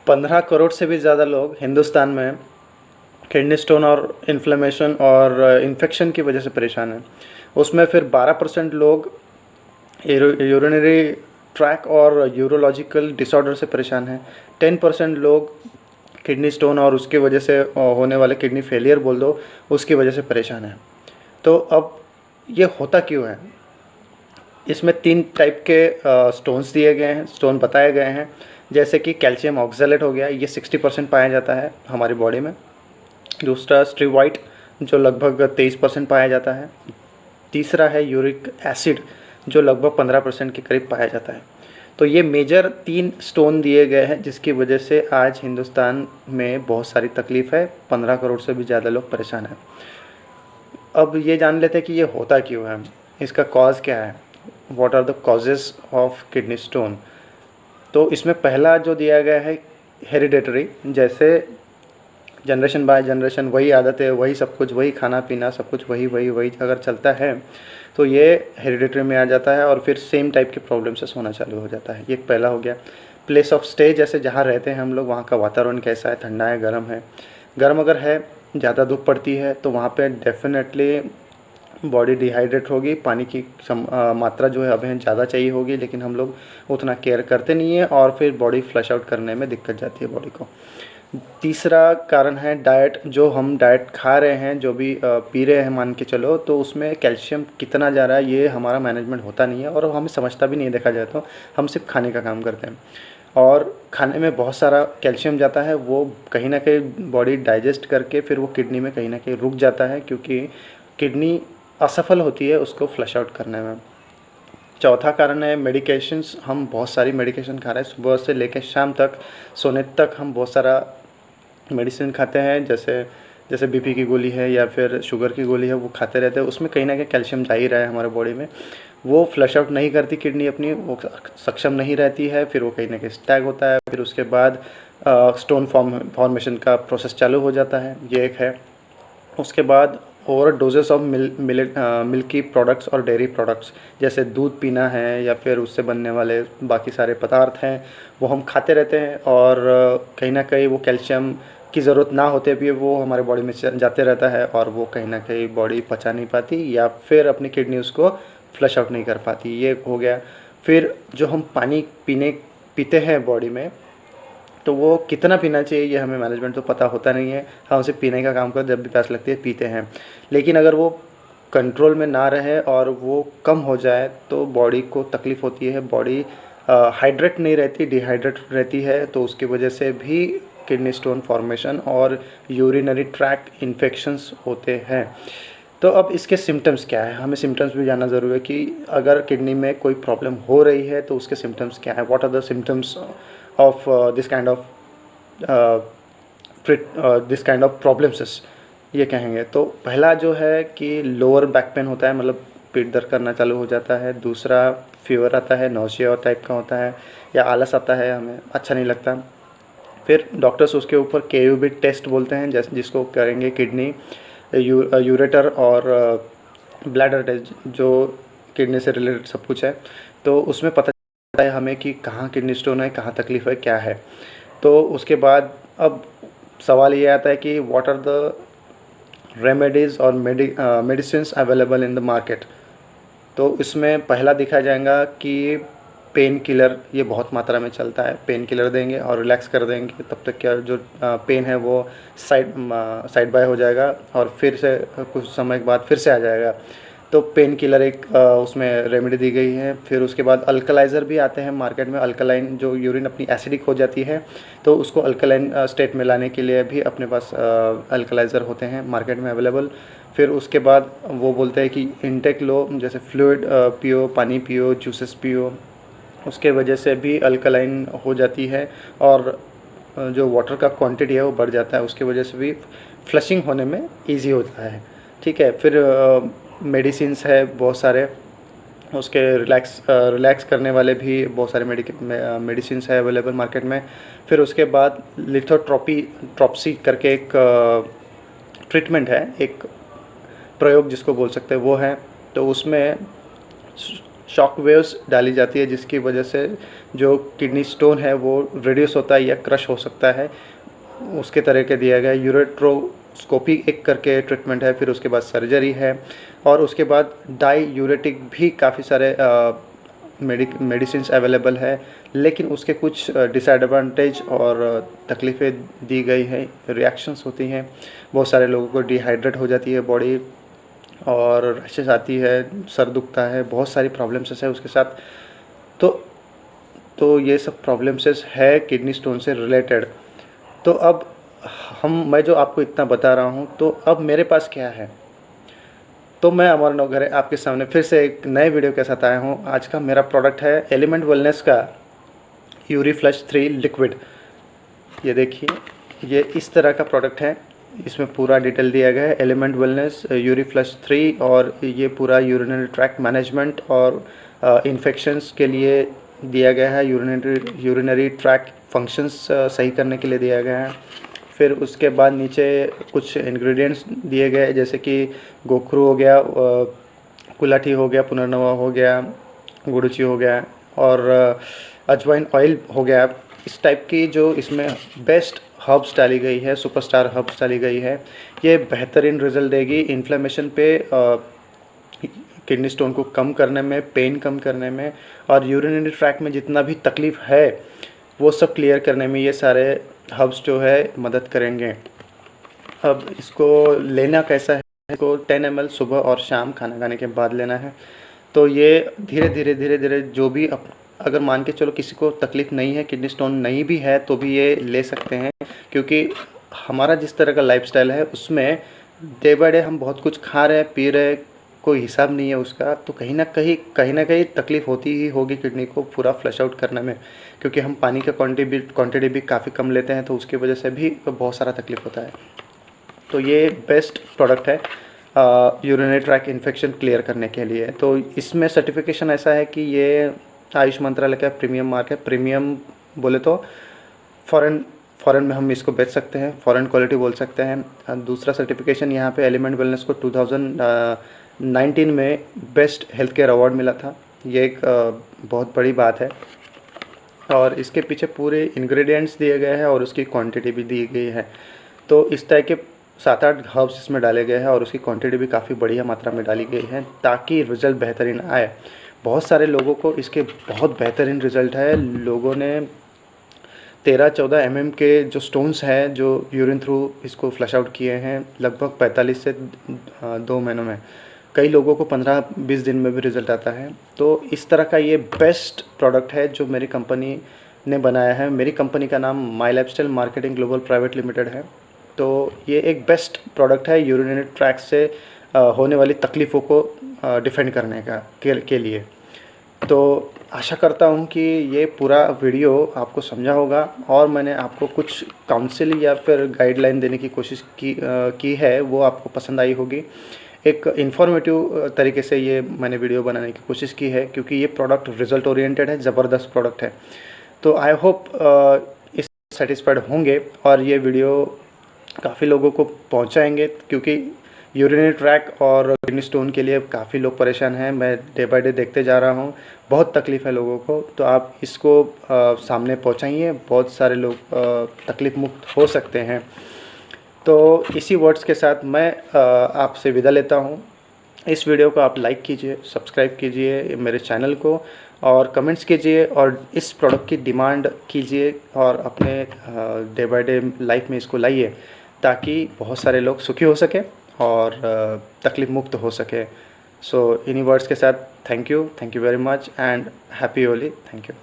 15 करोड़ से भी ज़्यादा लोग हिंदुस्तान में किडनी स्टोन और इन्फ्लेमेशन और इन्फेक्शन की वजह से परेशान हैं। उसमें फिर 12% लोग यूरिनरी ट्रैक और यूरोलॉजिकल डिसऑर्डर से परेशान हैं। 10% लोग किडनी स्टोन और उसकी वजह से होने वाले किडनी फेलियर बोल दो, उसकी वजह से परेशान हैं। तो अब ये होता क्यों है? इसमें 3 टाइप के स्टोन्स दिए गए हैं, स्टोन बताए गए हैं। जैसे कि कैल्शियम ऑक्सैलेट हो गया, ये 60% पाया जाता है हमारी बॉडी में। दूसरा स्ट्रीवाइट जो लगभग 23% पाया जाता है। तीसरा है यूरिक एसिड जो लगभग 15% के करीब पाया जाता है। तो ये मेजर 3 स्टोन दिए गए हैं जिसकी वजह से आज हिंदुस्तान में बहुत सारी तकलीफ़ है, 15 करोड़ से भी ज़्यादा लोग परेशान हैं। अब ये जान लेते हैं कि ये होता क्यों है, इसका कॉज क्या है, what are the causes of kidney stone. तो इसमें पहला जो दिया गया है हेरिडेटरी, जैसे जनरेशन बाय जनरेशन वही आदतें, वही सब कुछ, वही खाना पीना, सब कुछ वही वही वही अगर चलता है तो ये हेरिडेटरी में आ जाता है और फिर सेम टाइप के प्रॉब्लम से होना चालू हो जाता है। ये पहला हो गया। प्लेस ऑफ स्टे, जैसे जहाँ रहते हैं हम लोग वहाँ का वातावरण कैसा है, ठंडा है, गर्म है। गर्म अगर है, ज़्यादा धूप पड़ती है तो वहाँ पे डेफिनेटली बॉडी डिहाइड्रेट होगी, पानी की मात्रा जो है हमें ज़्यादा चाहिए होगी, लेकिन हम लोग उतना केयर करते नहीं है और फिर बॉडी फ्लश आउट करने में दिक्कत जाती है बॉडी को। तीसरा कारण है डाइट, जो हम डाइट खा रहे हैं, जो भी पी रहे हैं मान के चलो, तो उसमें कैल्शियम कितना जा रहा है ये हमारा मैनेजमेंट होता नहीं है और हमें समझता भी नहीं, देखा जाए तो हम सिर्फ खाने का काम करते हैं और खाने में बहुत सारा कैल्शियम जाता है, वो कहीं ना कहीं बॉडी डाइजेस्ट करके फिर वो किडनी में कहीं ना कहीं रुक जाता है, क्योंकि किडनी असफल होती है उसको फ्लश आउट करने में। चौथा कारण है मेडिकेशंस, हम बहुत सारी मेडिकेशन खा रहे हैं, सुबह से लेकर शाम तक, सोने तक हम बहुत सारा मेडिसिन खाते हैं। जैसे बीपी की गोली है या फिर शुगर की गोली है, वो खाते रहते हैं, उसमें कहीं ना कहीं कैल्शियम जा ही रहा है हमारे बॉडी में, वो फ्लश आउट नहीं करती किडनी अपनी, वो सक्षम नहीं रहती है, फिर वो कहीं ना कहीं स्टैग होता है, फिर उसके बाद स्टोन फॉर्मेशन का प्रोसेस चालू हो जाता है। ये एक है। उसके बाद over doses of milky products और डेयरी प्रोडक्ट्स, जैसे दूध पीना है या फिर उससे बनने वाले बाकी सारे पदार्थ हैं, वो हम खाते रहते हैं और कहीं ना कहीं वो कैल्शियम की ज़रूरत ना होते भी वो हमारे बॉडी में जाते रहता है और वो कहीं ना कहीं बॉडी पचा नहीं पाती या फिर अपनी किडनी उसको फ्लश आउट नहीं कर पाती। ये हो गया। फिर जो हम पानी पीते हैं बॉडी में, तो वो कितना पीना चाहिए ये हमें मैनेजमेंट तो पता होता नहीं है। हम उसे पीने का काम करते, जब भी प्यास लगती है पीते हैं, लेकिन अगर वो कंट्रोल में ना रहे और वो कम हो जाए तो बॉडी को तकलीफ़ होती है, बॉडी हाइड्रेट नहीं रहती, डिहाइड्रेट रहती है, तो उसकी वजह से भी किडनी स्टोन फॉर्मेशन और यूरिनरी ट्रैक्ट इन्फेक्शंस होते हैं। तो अब इसके सिम्टम्स क्या है, हमें सिम्टम्स भी जानना ज़रूरी है कि अगर किडनी में कोई प्रॉब्लम हो रही है तो उसके सिम्टम्स क्या है, what are the symptoms of this kind of problems, ये कहेंगे। तो पहला जो है कि लोअर बैक पेन होता है, मतलब पेट दर्द करना चालू हो जाता है। दूसरा फीवर आता है, नौसिया टाइप का होता है, या आलस आता है, हमें अच्छा नहीं लगता। फिर डॉक्टर्स उसके ऊपर KUB टेस्ट बोलते हैं, जैसे जिसको करेंगे किडनी यूरेटर और ब्लैडर टेस्ट, जो किडनी से रिलेटेड सब कुछ है, तो उसमें पता चलता है हमें कि कहाँ किडनी स्टोन है, कहाँ तकलीफ़ है, क्या है। तो उसके बाद अब सवाल ये आता है कि व्हाट आर द रेमेडीज़ और medicines available in the market. तो इसमें पहला देखा जाएगा कि पेन किलर, ये बहुत मात्रा में चलता है। पेन किलर देंगे और रिलैक्स कर देंगे, तब तक क्या जो पेन है वो साइड बाय हो जाएगा और फिर से कुछ समय के बाद फिर से आ जाएगा। तो पेन किलर एक उसमें रेमेडी दी गई है। फिर उसके बाद अल्कलाइज़र भी आते हैं मार्केट में, अल्कलाइन, जो यूरिन अपनी एसिडिक हो जाती है तो उसको अल्कलाइन स्टेट में लाने के लिए भी अपने पास अल्कलाइज़र होते हैं मार्केट में अवेलेबल। फिर उसके बाद वो बोलते हैं कि इनटेक लो, जैसे फ्लूइड पियो, पानी पियो, जूसेस पियो, उसके वजह से भी अल्कलाइन हो जाती है और जो वाटर का क्वांटिटी है वो बढ़ जाता है, उसकी वजह से भी फ्लशिंग होने में इजी होता है। ठीक है। फिर मेडिसिन्स है बहुत सारे, उसके रिलैक्स करने वाले भी बहुत सारे मेडिसिन्स है अवेलेबल मार्केट में। फिर उसके बाद लिथोट्रॉप्सी करके एक ट्रीटमेंट है, एक प्रयोग जिसको बोल सकते हैं वो है। तो उसमें शॉक वेव्स डाली जाती है, जिसकी वजह से जो किडनी स्टोन है वो रिड्यूस होता है या क्रश हो सकता है, उसके तरह के दिया गया। यूरेट्रोस्कोपी एक करके ट्रीटमेंट है, फिर उसके बाद सर्जरी है, और उसके बाद डाईयूरेटिक भी काफ़ी सारे मेडिसिन्स अवेलेबल है, लेकिन उसके कुछ डिसएडवांटेज और तकलीफ़ें दी गई हैं, रिएक्शंस होती हैं। बहुत सारे लोगों को डिहाइड्रेट हो जाती है बॉडी, और रैशेस आती है, सर दुखता है, बहुत सारी प्रॉब्लम्स है उसके साथ। तो ये सब प्रॉब्लम्स है किडनी स्टोन से रिलेटेड। तो अब मैं जो आपको इतना बता रहा हूँ, तो अब मेरे पास क्या है। तो मैं अमर नवघरे आपके सामने फिर से एक नए वीडियो के साथ आया हूँ। आज का मेरा प्रोडक्ट है एलिमेंट वेलनेस का यूरीफ्लश 3 लिक्विड। ये देखिए, ये इस तरह का प्रोडक्ट है, इसमें पूरा डिटेल दिया गया है, एलिमेंट वेलनेस यूरीफ्लश 3, और ये पूरा यूरिनरी ट्रैक्ट मैनेजमेंट और इन्फेक्शंस के लिए दिया गया है, यूरिनरी ट्रैक्ट फंक्शंस सही करने के लिए दिया गया है। फिर उसके बाद नीचे कुछ इंग्रेडिएंट्स दिए गए, जैसे कि गोखरू हो गया, कुलाठी हो गया, पुनर्नवा हो गया, गुड़ुची हो गया, और अजवाइन ऑयल हो गया। इस टाइप की जो इसमें बेस्ट हर्ब्स डाली गई है, सुपरस्टार हर्ब्स डाली गई है, ये बेहतरीन रिजल्ट देगी इन्फ्लेमेशन पे, किडनी स्टोन को कम करने में, पेन कम करने में, और यूरिनरी ट्रैक्ट में जितना भी तकलीफ़ है वो सब क्लियर करने में ये सारे हर्ब्स जो है मदद करेंगे। अब इसको लेना कैसा है, इसको 10 ml सुबह और शाम खाना खाने के बाद लेना है। तो ये धीरे धीरे जो भी अगर मान के चलो किसी को तकलीफ़ नहीं है, किडनी स्टोन नहीं भी है, तो भी ये ले सकते हैं, क्योंकि हमारा जिस तरह का लाइफस्टाइल है उसमें डे बाय डे हम बहुत कुछ खा रहे हैं, पी रहे हैं, कोई हिसाब नहीं है उसका। तो कहीं ना कहीं तकलीफ़ होती ही होगी किडनी को पूरा फ्लश आउट करने में, क्योंकि हम पानी का क्वांटिटी भी काफ़ी कम लेते हैं, तो उसकी वजह से भी बहुत सारा तकलीफ़ होता है। तो ये बेस्ट प्रोडक्ट है यूरिनरी ट्रैक्ट इन्फेक्शन क्लियर करने के लिए। तो इसमें सर्टिफिकेशन ऐसा है कि ये आयुष मंत्रालय का प्रीमियम मार्क है। प्रीमियम बोले तो फॉरेन में हम इसको बेच सकते हैं, फॉरेन क्वालिटी बोल सकते हैं। दूसरा सर्टिफिकेशन यहाँ पे एलिमेंट वेलनेस को 2019 में बेस्ट हेल्थ केयर अवार्ड मिला था। ये एक बहुत बड़ी बात है, और इसके पीछे पूरे इंग्रेडिएंट्स दिए गए हैं और उसकी क्वांटिटी भी दी गई है। तो इस तरह के 7-8 हर्ब्स इसमें डाले गए हैं, और उसकी क्वांटिटी भी काफ़ी बढ़िया मात्रा में डाली गई है, ताकि रिज़ल्ट बेहतरीन आए। बहुत सारे लोगों को इसके बहुत बेहतरीन रिज़ल्ट है। लोगों ने 13-14 mm के जो स्टोन्स हैं जो यूरिन थ्रू इसको फ्लश आउट किए हैं, लगभग 45 से 2 महीनों में। कई लोगों को 15-20 दिन में भी रिज़ल्ट आता है। तो इस तरह का ये बेस्ट प्रोडक्ट है जो मेरी कंपनी ने बनाया है। मेरी कंपनी का नाम my lifestyle marketing global private limited है। तो ये एक बेस्ट प्रोडक्ट है यूरिनरी ट्रैक्ट से होने वाली तकलीफ़ों को डिफेंड करने के लिए। तो आशा करता हूँ कि ये पूरा वीडियो आपको समझा होगा, और मैंने आपको कुछ काउंसिल या फिर गाइडलाइन देने की कोशिश की है, वो आपको पसंद आई होगी। एक इन्फॉर्मेटिव तरीके से ये मैंने वीडियो बनाने की कोशिश की है, क्योंकि ये प्रोडक्ट रिज़ल्ट ओरिएंटेड है, ज़बरदस्त प्रोडक्ट है। तो आई होप इस सेटिस्फाइड होंगे, और ये वीडियो काफ़ी लोगों को पहुंचाएंगे, क्योंकि यूरिनरी ट्रैक्ट और किडनी स्टोन के लिए काफ़ी लोग परेशान हैं। मैं डे बाय डे देखते जा रहा हूं, बहुत तकलीफ़ है लोगों को। तो आप इसको सामने पहुंचाइए, बहुत सारे लोग तकलीफ़ मुक्त हो सकते हैं। तो इसी वर्ड्स के साथ मैं आपसे विदा लेता हूं। इस वीडियो को आप लाइक कीजिए, सब्सक्राइब कीजिए मेरे चैनल को, और कमेंट्स कीजिए, और इस प्रोडक्ट की डिमांड कीजिए, और अपने डे बाय डे लाइफ में इसको लाइए, ताकि बहुत सारे लोग सुखी हो सके और तकलीफ़ मुक्त हो सके। सो इन्हीं वर्ड्स के साथ thank you very much, and happy Holi. Thank you.